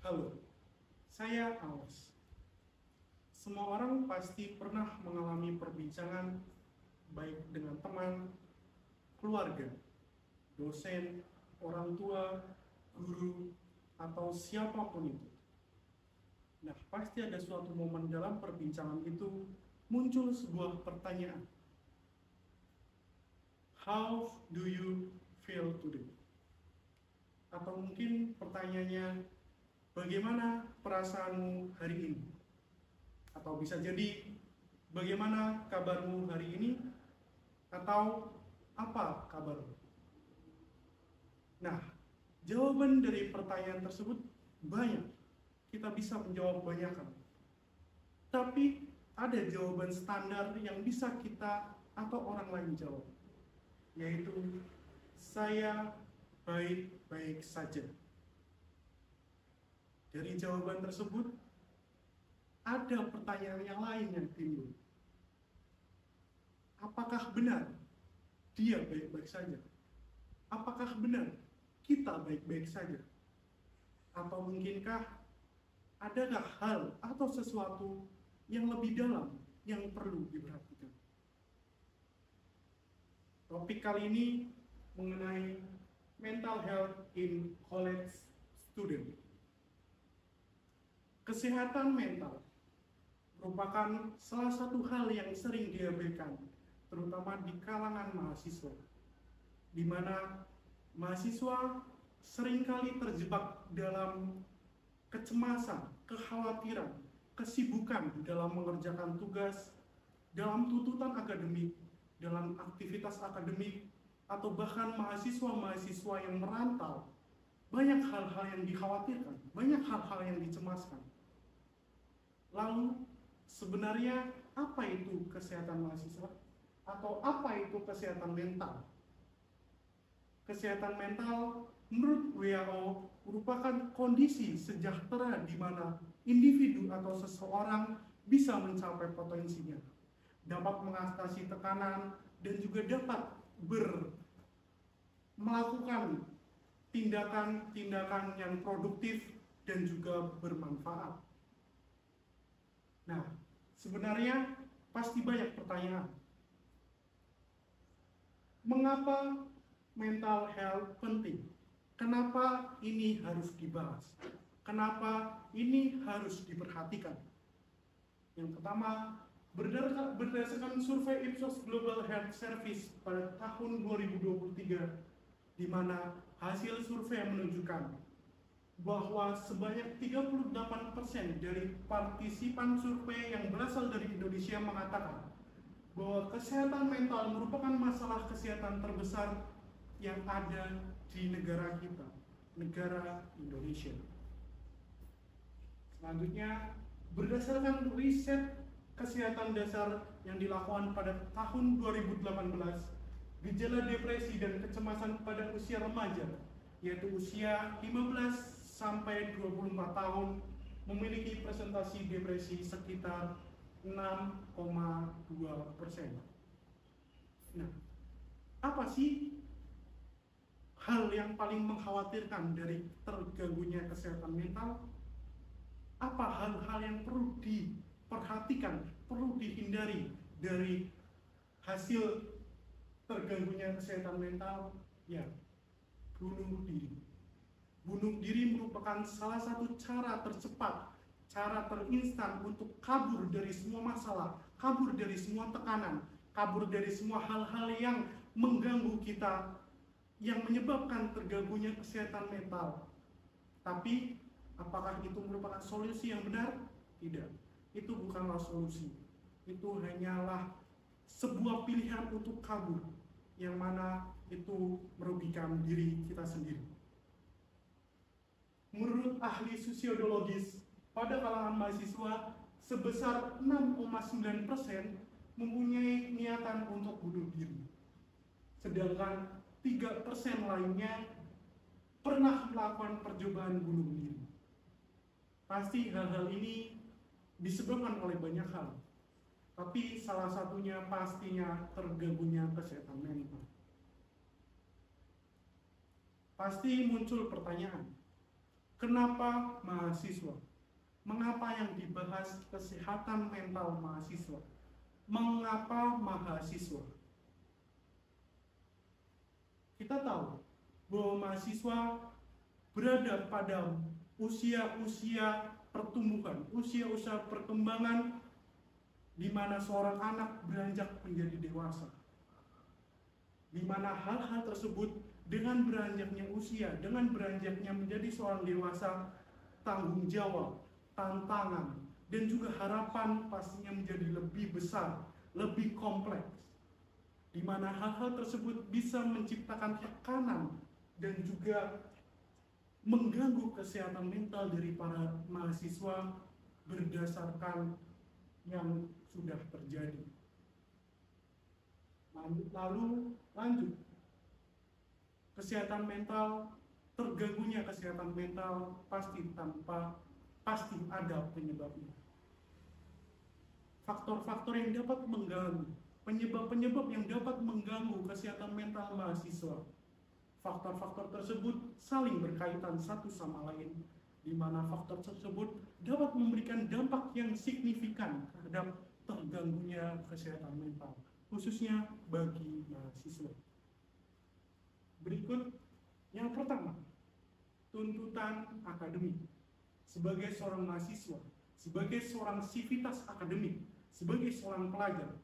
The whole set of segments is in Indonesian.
Halo, saya Awas. Semua orang pasti pernah mengalami perbincangan baik dengan teman, keluarga, dosen, orang tua, guru, atau siapapun itu. Nah, pasti ada suatu momen dalam perbincangan itu muncul sebuah pertanyaan. How do you feel today? Atau mungkin pertanyaannya, bagaimana perasaanmu hari ini? Atau bisa jadi, bagaimana kabarmu hari ini? Atau apa kabarmu? Nah, jawaban dari pertanyaan tersebut banyak. Kita bisa menjawab banyak hal. Tapi ada jawaban standar yang bisa kita atau orang lain jawab, yaitu saya baik-baik saja. Dari jawaban tersebut, ada pertanyaan yang lain yang timbul. Apakah benar dia baik-baik saja? Apakah benar kita baik-baik saja? Atau mungkinkah adakah hal atau sesuatu yang lebih dalam yang perlu diperhatikan? Topik kali ini mengenai mental health in college student. Kesehatan mental merupakan salah satu hal yang sering diabaikan, terutama di kalangan mahasiswa, di mana mahasiswa seringkali terjebak dalam kecemasan, kekhawatiran, kesibukan dalam mengerjakan tugas, dalam tuntutan akademik, dalam aktivitas akademik, atau bahkan mahasiswa-mahasiswa yang merantau. Banyak hal-hal yang dikhawatirkan, banyak hal-hal yang dicemaskan. Lalu, sebenarnya apa itu kesehatan mahasiswa? Atau apa itu kesehatan mental? Kesehatan mental menurut WHO merupakan kondisi sejahtera di mana individu atau seseorang bisa mencapai potensinya, dapat mengatasi tekanan, dan juga dapat melakukan tindakan-tindakan yang produktif dan juga bermanfaat. Nah, sebenarnya pasti banyak pertanyaan. Mengapa mental health penting? Kenapa ini harus dibahas? Kenapa ini harus diperhatikan? Yang pertama, berdasarkan survei Ipsos Global Health Service pada tahun 2023, di mana hasil survei menunjukkan bahwa sebanyak 38% dari partisipan survei yang berasal dari Indonesia mengatakan bahwa kesehatan mental merupakan masalah kesehatan terbesar yang ada di negara kita, negara Indonesia. Selanjutnya, berdasarkan riset kesehatan dasar yang dilakukan pada tahun 2018, gejala depresi dan kecemasan pada usia remaja, yaitu usia 15 sampai 24 tahun, memiliki presentasi depresi sekitar 6,2%. Nah, apa sih hal yang paling mengkhawatirkan dari terganggunya kesehatan mental? Apa hal-hal yang perlu diperhatikan, perlu dihindari dari hasil terganggunya kesehatan mental? Ya, bunuh diri. Bunuh diri merupakan salah satu cara tercepat, cara terinstan untuk kabur dari semua masalah, kabur dari semua tekanan, kabur dari semua hal-hal yang mengganggu kita, yang menyebabkan terganggunya kesehatan mental. Tapi, apakah itu merupakan solusi yang benar? Tidak. Itu bukanlah solusi. Itu hanyalah sebuah pilihan untuk kabur, yang mana itu merugikan diri kita sendiri. Menurut ahli sosiologis, pada kalangan mahasiswa, sebesar 6,9% mempunyai niatan untuk bunuh diri. Sedangkan 3% lainnya pernah melakukan percobaan bunuh diri. Pasti hal-hal ini disebabkan oleh banyak hal, tapi salah satunya pastinya terganggunya kesehatan mental. Pasti muncul pertanyaan, Kenapa mahasiswa? Mengapa yang dibahas kesehatan mental mahasiswa? Mengapa mahasiswa? Kita tahu bahwa mahasiswa berada pada usia-usia pertumbuhan, usia-usia perkembangan di mana seorang anak beranjak menjadi dewasa. Di mana hal-hal tersebut dengan beranjaknya usia, dengan beranjaknya menjadi seorang dewasa, tanggung jawab, tantangan, dan juga harapan pastinya menjadi lebih besar, lebih kompleks. Di mana hal-hal tersebut bisa menciptakan tekanan dan juga mengganggu kesehatan mental dari para mahasiswa berdasarkan yang sudah terjadi. Lalu lanjut, kesehatan mental, terganggunya kesehatan mental pasti ada penyebabnya. Faktor-faktor yang dapat mengganggu, penyebab-penyebab yang dapat mengganggu kesehatan mental mahasiswa. Faktor-faktor tersebut saling berkaitan satu sama lain, di mana faktor tersebut dapat memberikan dampak yang signifikan terhadap terganggunya kesehatan mental, khususnya bagi mahasiswa. Berikut yang pertama, tuntutan akademik. Sebagai seorang mahasiswa, sebagai seorang sivitas akademik, sebagai seorang pelajar,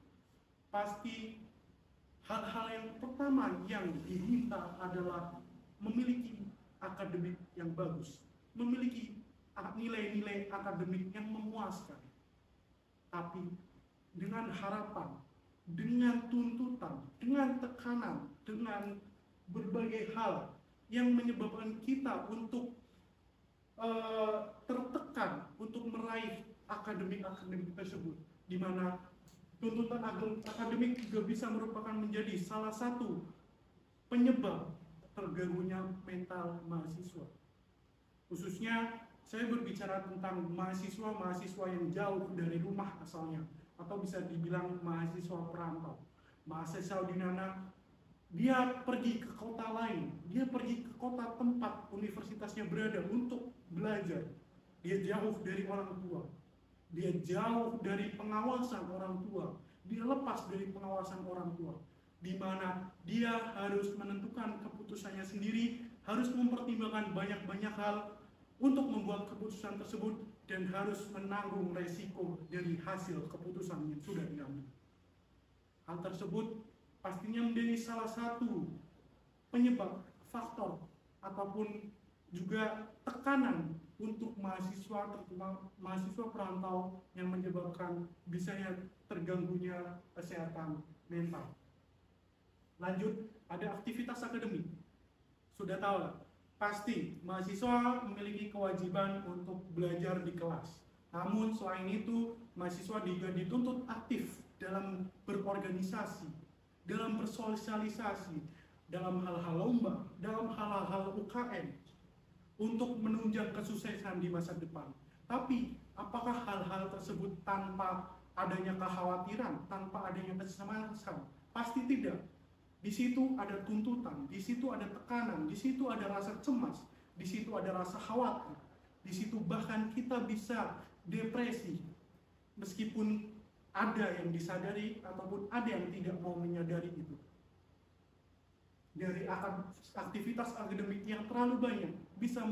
pasti hal-hal yang pertama yang diminta adalah memiliki akademik yang bagus, memiliki nilai-nilai akademik yang memuaskan. Tapi dengan harapan, dengan tuntutan, dengan tekanan, dengan berbagai hal yang menyebabkan kita untuk tertekan untuk meraih akademik tersebut, di mana tuntutan akademik juga bisa merupakan menjadi salah satu penyebab terganggunya mental mahasiswa. Khususnya saya berbicara tentang mahasiswa yang jauh dari rumah asalnya, atau bisa dibilang mahasiswa perantau. Mahasiswa di mana dia pergi ke kota lain, dia pergi ke kota tempat universitasnya berada untuk belajar. Dia jauh dari orang tua, dia jauh dari pengawasan orang tua, dia lepas dari pengawasan orang tua, di mana dia harus menentukan keputusannya sendiri, harus mempertimbangkan banyak hal untuk membuat keputusan tersebut, dan harus menanggung resiko dari hasil keputusan yang sudah diambil. Hal tersebut pastinya menjadi salah satu penyebab, faktor, ataupun juga tekanan untuk mahasiswa, terutama mahasiswa perantau, yang menyebabkan bisanya terganggunya kesehatan mental. Lanjut, ada aktivitas akademik. Sudah tahu lah, pasti mahasiswa memiliki kewajiban untuk belajar di kelas. Namun selain itu, mahasiswa juga dituntut aktif dalam berorganisasi, dalam bersosialisasi, dalam hal-hal lomba, dalam hal-hal UKM, untuk menunjang kesuksesan di masa depan. Tapi apakah hal-hal tersebut tanpa adanya kekhawatiran, tanpa adanya kecemasan? Pasti tidak. Di situ ada tuntutan, di situ ada tekanan, di situ ada rasa cemas, di situ ada rasa khawatir, di situ bahkan kita bisa depresi, meskipun ada yang disadari ataupun ada yang tidak mau menyadari itu. Dari aktivitas akademik yang terlalu banyak bisa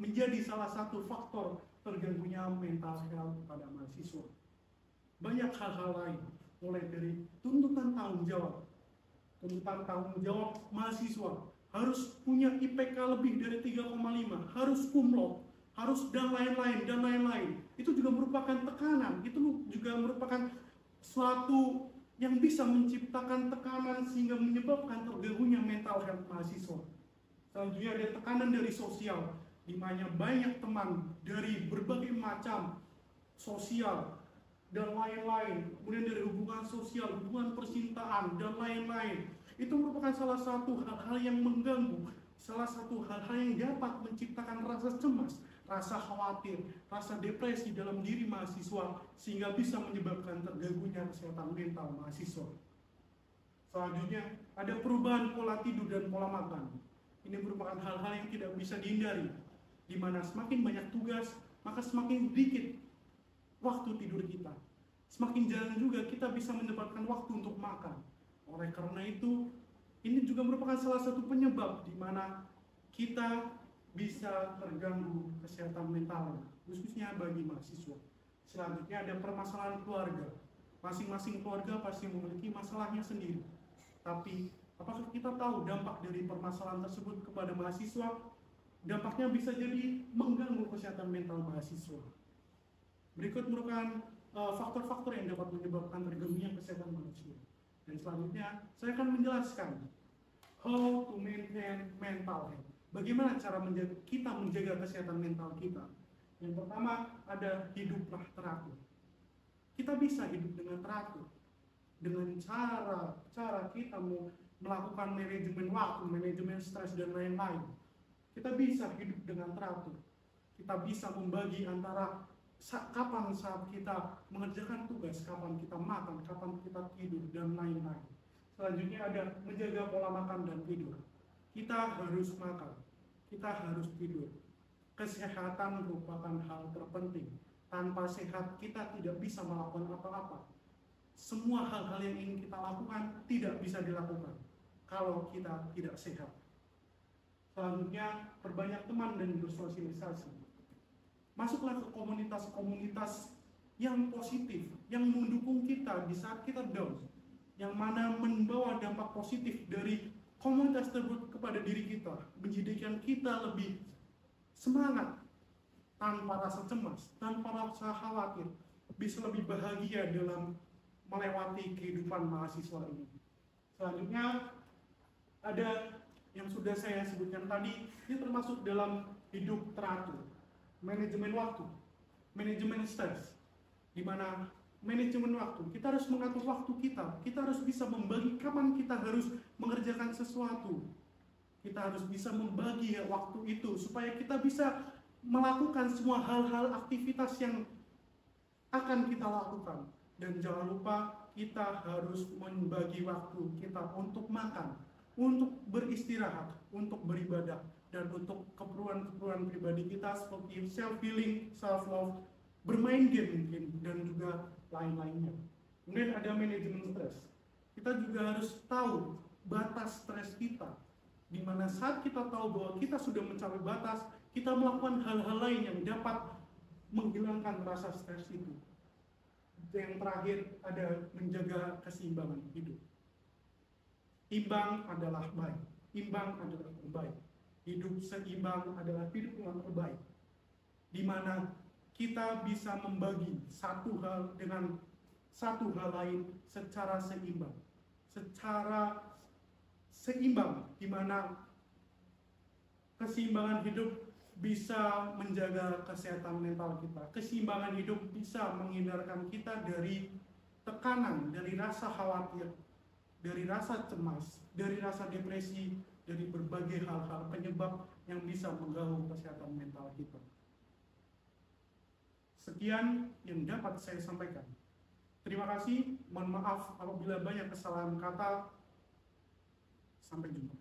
menjadi salah satu faktor terganggunya mental health pada mahasiswa. Banyak hal-hal lain, mulai dari tuntutan tanggung jawab. Tuntutan tanggung jawab mahasiswa harus punya IPK lebih dari 3,5, harus cum laude, harus dan lain-lain. Itu juga merupakan tekanan, itu juga merupakan suatu yang bisa menciptakan tekanan sehingga menyebabkan terganggunya mental health mahasiswa. Selanjutnya ada tekanan dari sosial, di mana banyak teman dari berbagai macam sosial dan lain-lain, kemudian dari hubungan sosial, hubungan percintaan dan lain-lain. Itu merupakan salah satu hal-hal yang mengganggu, salah satu hal-hal yang dapat menciptakan rasa cemas, rasa khawatir, rasa depresi dalam diri mahasiswa, sehingga bisa menyebabkan terganggunya kesehatan mental mahasiswa. Selanjutnya, ada perubahan pola tidur dan pola makan. Ini merupakan hal-hal yang tidak bisa dihindari. di mana semakin banyak tugas, maka semakin sedikit waktu tidur kita. Semakin jarang juga kita bisa mendapatkan waktu untuk makan. Oleh karena itu, ini juga merupakan salah satu penyebab di mana kita bisa terganggu kesehatan mental, khususnya bagi mahasiswa. Selanjutnya ada permasalahan keluarga. Masing-masing keluarga pasti memiliki masalahnya sendiri. Tapi, apakah kita tahu dampak dari permasalahan tersebut kepada mahasiswa? Dampaknya bisa jadi mengganggu kesehatan mental mahasiswa. Berikut merupakan faktor-faktor yang dapat menyebabkan terganggunya kesehatan manusia. Dan selanjutnya, saya akan menjelaskan how to maintain mental health. Bagaimana cara kita menjaga kesehatan mental kita? Yang pertama, ada hiduplah teratur. Kita bisa hidup dengan teratur. Dengan cara kita melakukan manajemen waktu, manajemen stres, dan lain-lain. Kita bisa hidup dengan teratur. Kita bisa membagi antara kapan saat kita mengerjakan tugas, kapan kita makan, kapan kita tidur, dan lain-lain. Selanjutnya ada menjaga pola makan dan tidur. Kita harus makan, kita harus tidur. Kesehatan merupakan hal terpenting. Tanpa sehat kita tidak bisa melakukan apa-apa. Semua hal-hal yang ingin kita lakukan tidak bisa dilakukan kalau kita tidak sehat. Selanjutnya, perbanyak teman dan bersosialisasi. Masuklah ke komunitas-komunitas yang positif, yang mendukung kita di saat kita down, yang mana membawa dampak positif dari komunitas tersebut kepada diri kita, menjadikan kita lebih semangat, tanpa rasa cemas, tanpa rasa khawatir, bisa lebih bahagia dalam melewati kehidupan mahasiswa ini. Selanjutnya, ada yang sudah saya sebutkan tadi, ini termasuk dalam hidup teratur. Manajemen waktu, manajemen stres, di mana manajemen waktu, kita harus mengatur waktu kita harus bisa membagi kapan kita harus mengerjakan sesuatu, kita harus bisa membagi waktu itu supaya kita bisa melakukan semua hal-hal aktivitas yang akan kita lakukan. Dan jangan lupa kita harus membagi waktu kita untuk makan, untuk beristirahat, untuk beribadah, dan untuk keperluan-keperluan pribadi kita seperti self-healing, self-love, bermain game mungkin, dan juga lain-lainnya. Kemudian ada manajemen stres. Kita juga harus tahu batas stres kita, di mana saat kita tahu bahwa kita sudah mencapai batas, kita melakukan hal-hal lain yang dapat menghilangkan rasa stres itu. Yang terakhir ada menjaga keseimbangan hidup. Imbang adalah baik, imbang adalah terbaik. Hidup seimbang adalah hidup yang terbaik, di mana kita bisa membagi satu hal dengan satu hal lain secara seimbang, di mana keseimbangan hidup bisa menjaga kesehatan mental kita. Keseimbangan hidup bisa menghindarkan kita dari tekanan, dari rasa khawatir, dari rasa cemas, dari rasa depresi, dari berbagai hal-hal penyebab yang bisa mengganggu kesehatan mental kita. Sekian yang dapat saya sampaikan. Terima kasih, mohon maaf apabila banyak kesalahan kata. Sampai jumpa.